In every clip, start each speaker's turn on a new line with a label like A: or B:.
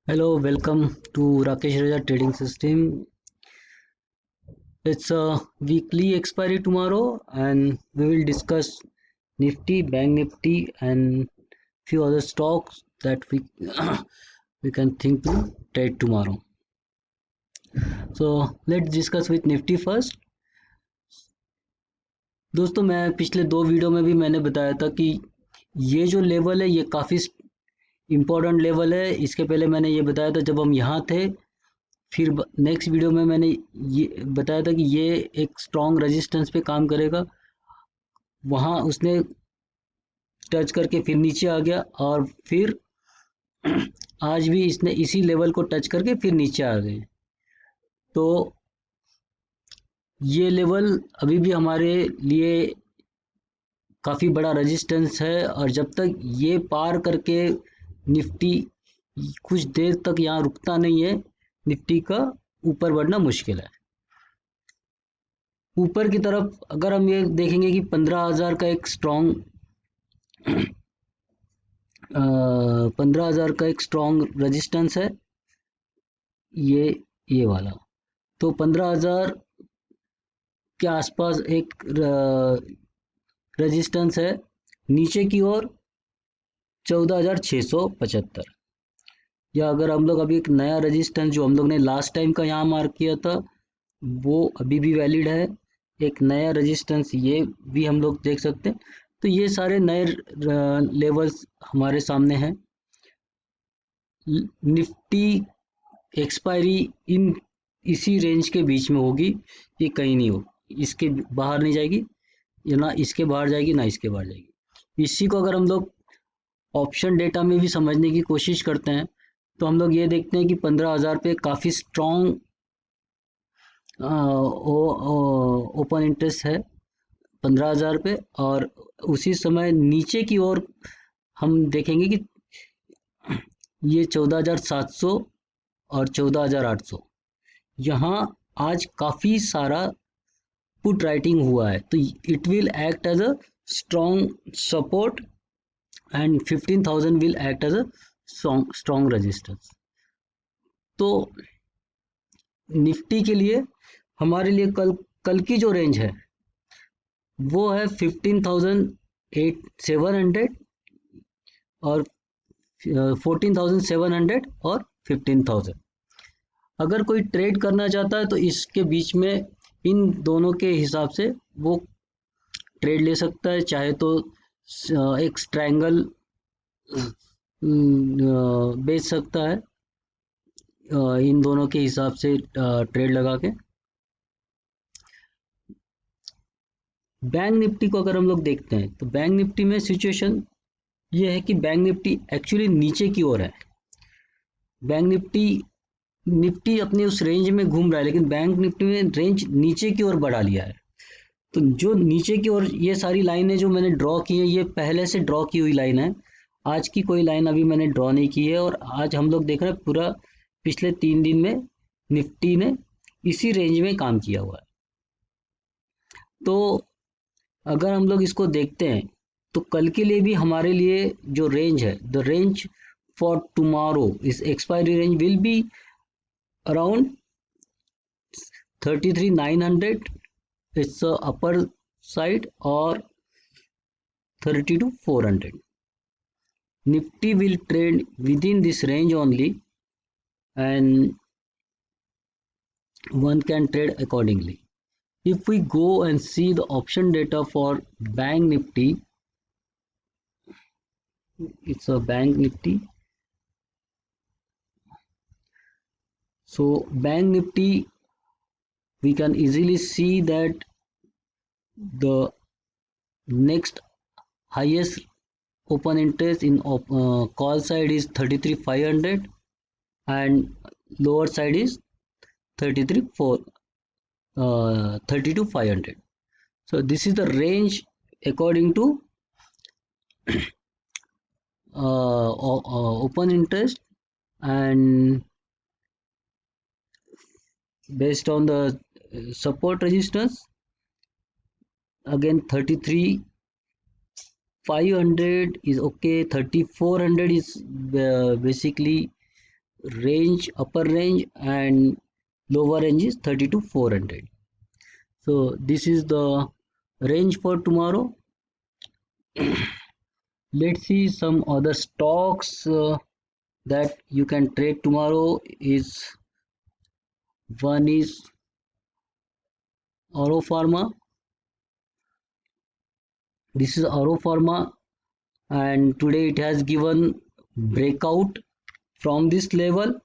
A: Hello, welcome to Rakesh Raja Trading System. It's a weekly expiry tomorrow, and we will discuss Nifty, Bank Nifty, and few other stocks that we we can think to trade tomorrow. So let's discuss with Nifty first. दोस्तों मैं पिछले दो video में भी मैंने बताया था कि ये जो लेवल है ये काफ़ी इम्पोर्टेंट लेवल है। इसके पहले मैंने ये बताया था जब हम यहाँ थे। फिर नेक्स्ट वीडियो में मैंने ये बताया था कि ये एक स्ट्रॉन्ग रेजिस्टेंस पे काम करेगा। वहाँ उसने टच करके फिर नीचे आ गया और फिर आज भी इसने इसी लेवल को टच करके फिर नीचे आ गए। तो ये लेवल अभी भी हमारे लिए काफ़ी बड़ा रेजिस्टेंस है और जब तक ये पार करके निफ्टी कुछ देर तक यहाँ रुकता नहीं है, निफ्टी का ऊपर बढ़ना मुश्किल है। ऊपर की तरफ अगर हम ये देखेंगे कि 15,000 का एक स्ट्रॉन्ग 15,000 का एक स्ट्रॉन्ग रेजिस्टेंस है, ये वाला। तो 15,000 के आसपास एक रेजिस्टेंस है। नीचे की ओर 14,675, या अगर हम लोग अभी एक नया रेजिस्टेंस जो हम लोग ने लास्ट टाइम का यहाँ मार्क किया था वो अभी भी वैलिड है। एक नया रेजिस्टेंस ये भी हम लोग देख सकते हैं। तो ये सारे नए लेवल्स हमारे सामने हैं। निफ्टी एक्सपायरी इन इसी रेंज के बीच में होगी, ये कहीं नहीं होगी, इसके बाहर नहीं जाएगी, या ना इसके बाहर जाएगी ना इसके बाहर जाएगी। इसी को अगर हम लोग ऑप्शन डेटा में भी समझने की कोशिश करते हैं तो हम लोग ये देखते हैं कि 15,000 पे काफ़ी स्ट्रॉन्ग ओपन इंटरेस्ट है 15,000 पे। और उसी समय नीचे की ओर हम देखेंगे कि ये 14,700 और 14,800, यहाँ आज काफ़ी सारा पुट राइटिंग हुआ है। तो it will act as a strong support and 15,000 will act as a strong resistance. तो निफ्टी के लिए हमारे लिए कल की जो रेंज है वो है 15,700 और 14,700 और 15,000। अगर कोई ट्रेड करना चाहता है तो इसके बीच में इन दोनों के हिसाब से वो ट्रेड ले सकता है। चाहे तो एक स्ट्रैंगल बेच सकता है इन दोनों के हिसाब से ट्रेड लगा के। बैंक निफ्टी को अगर हम लोग देखते हैं तो बैंक निफ्टी में सिचुएशन ये है कि बैंक निफ्टी एक्चुअली नीचे की ओर है। बैंक निफ्टी अपने उस रेंज में घूम रहा है, लेकिन बैंक निफ्टी में रेंज नीचे की ओर बढ़ा लिया है। तो जो नीचे की ओर ये सारी लाइनें जो मैंने ड्रॉ की है ये पहले से ड्रॉ की हुई लाइन है। आज की कोई लाइन अभी मैंने ड्रॉ नहीं की है। और आज हम लोग देख रहे हैं पूरा पिछले 3 दिन में निफ्टी ने इसी रेंज में काम किया हुआ है। तो अगर हम लोग इसको देखते हैं तो कल के लिए भी हमारे लिए जो रेंज है, द रेंज फॉर टुमारो इस expiry range will be around 33,900, it's upper side, और 32,400। Nifty will trade within this range only, and one can trade accordingly. If we go and see the option data for Bank Nifty, it's a Bank Nifty. So Bank Nifty, we can easily see that the next highest open interest in call side is 33,500 and lower side is 32,500. So this is the range according to open interest, and based on the support resistance, again 33,500 is okay, 3400 is basically range, upper range, and lower range is 30 to 400. So this is the range for tomorrow. Let's see some other stocks that you can trade tomorrow. Is one is Auro Pharma. This is Auro Pharma, and today it has given breakout from this level.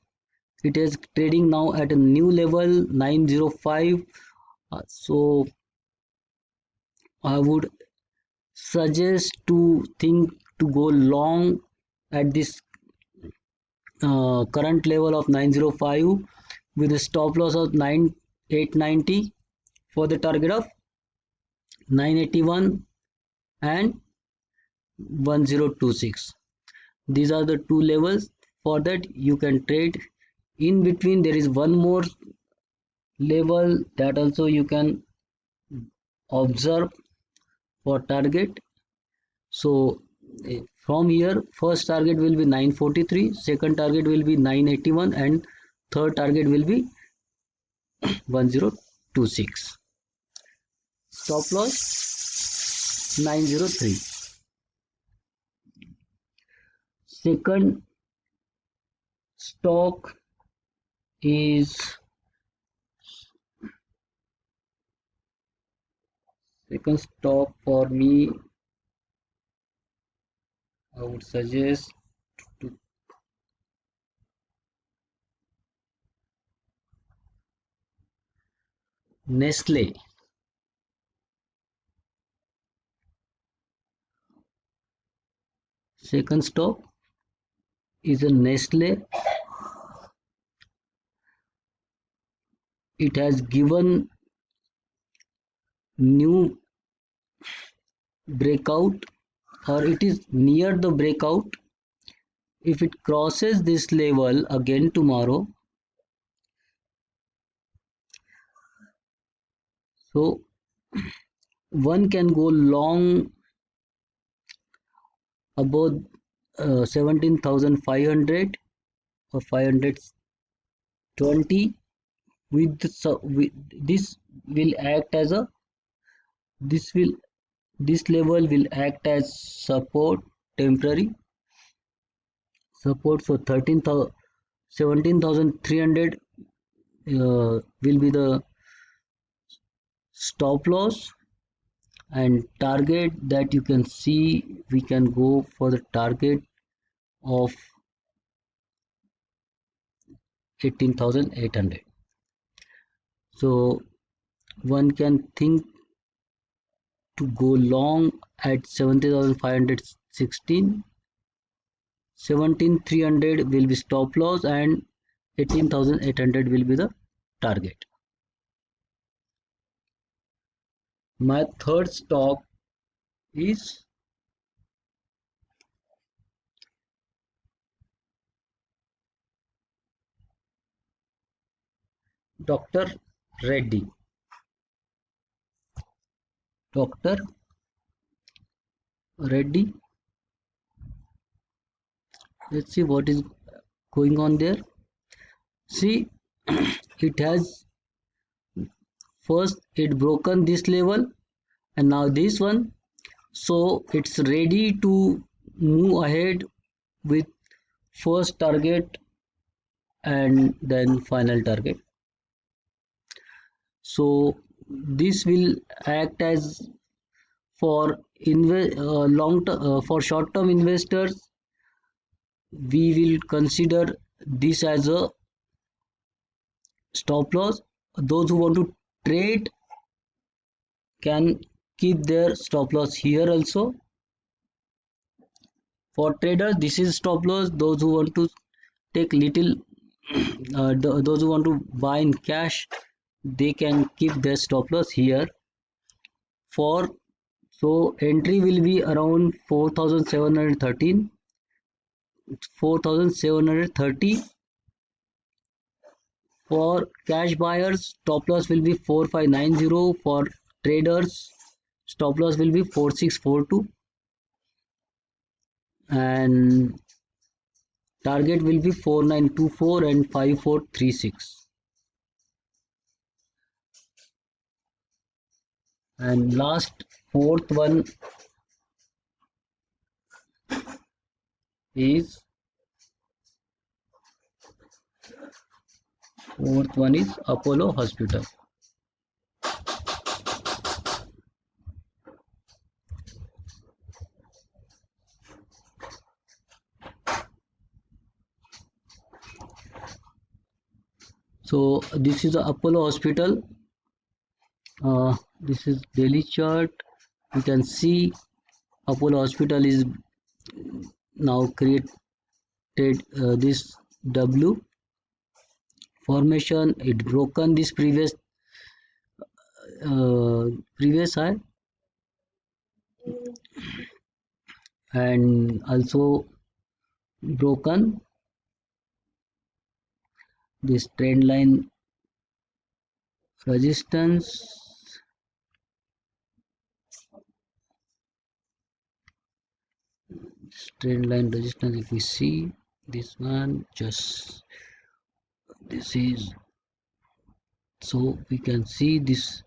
A: It is trading now at a new level 905. So I would suggest to think to go long at this current level of 905 with a stop loss of 9890 for the target of 981 and 1026. These are the two levels. For that you can trade. In between there is one more level that also you can observe for target. So from here first target will be 943, second target will be 981, and third target will be 1026. Stop loss 903. Second stock is second stock for me, I would suggest to Nestle. Second stock is a Nestle. It has given new breakout, or it is near the breakout. If it crosses this level again tomorrow, so one can go long about 17,500 or 520. With this will act as a this will this level will act as support, temporary support. So 17,300 will be the stop loss, and target that you can see, we can go for the target of 18,800. So one can think to go long at 17,516. 17,300 will be stop loss and 18,800 will be the target. My third stock is Dr. Reddy. Dr. Reddy. Let's see what is going on there. See, it has first it broken this level and now this one. So it's ready to move ahead with first target and then final target. So this will act as for for short term investors. We will consider this as a stop loss. Those who want to trade can keep their stop loss here also. For traders this is stop loss. Those who want to take little those who want to buy in cash, they can keep their stop loss here. For so entry will be around 4,713, 4,730. For cash buyers stop loss will be 4,590. For traders stop loss will be 4,642, and Target will be 4924 and 5436. And last fourth one is Apollo Hospital. So this is the Apollo Hospital. This is daily chart. You can see Apollo Hospital is now created this W formation. It broken this previous high and also broken this trend line resistance. Trend line resistance, if we see this one, just this is, so we can see this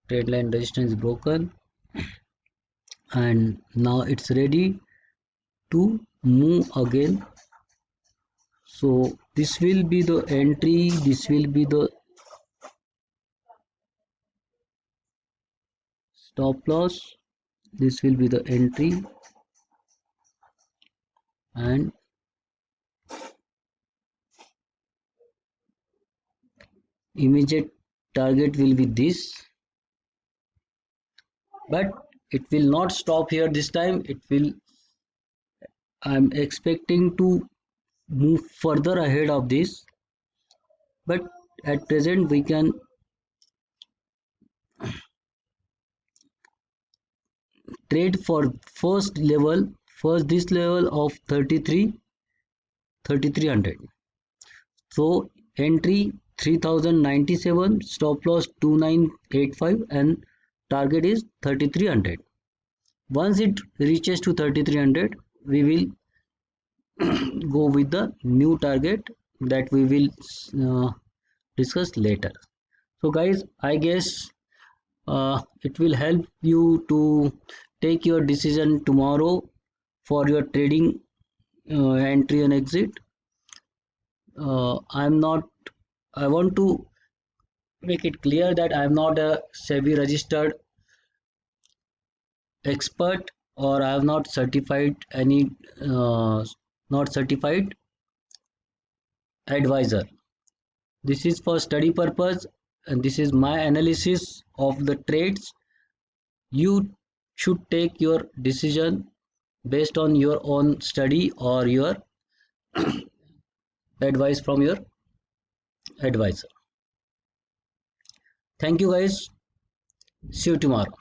A: trend line resistance is broken and now it's ready to move again. So this will be the entry, this will be the stop loss, this will be the entry, and immediate target will be this, but it will not stop here this time. It will, I'm expecting to move further ahead of this, but at present we can trade for first this level of 3300. So entry 3097, stop loss 2985, and target is 3300. Once it reaches to 3300, we will go with the new target that we will discuss later. So guys, I guess it will help you to take your decision tomorrow for your trading entry and exit. I'm not, I want to make it clear that I'm not a SEBI registered expert, or I have not certified any, not certified advisor. This is for study purpose and this is my analysis of the trades. You should take your decision based on your own study or your advice from your advisor. Thank you guys. See you tomorrow.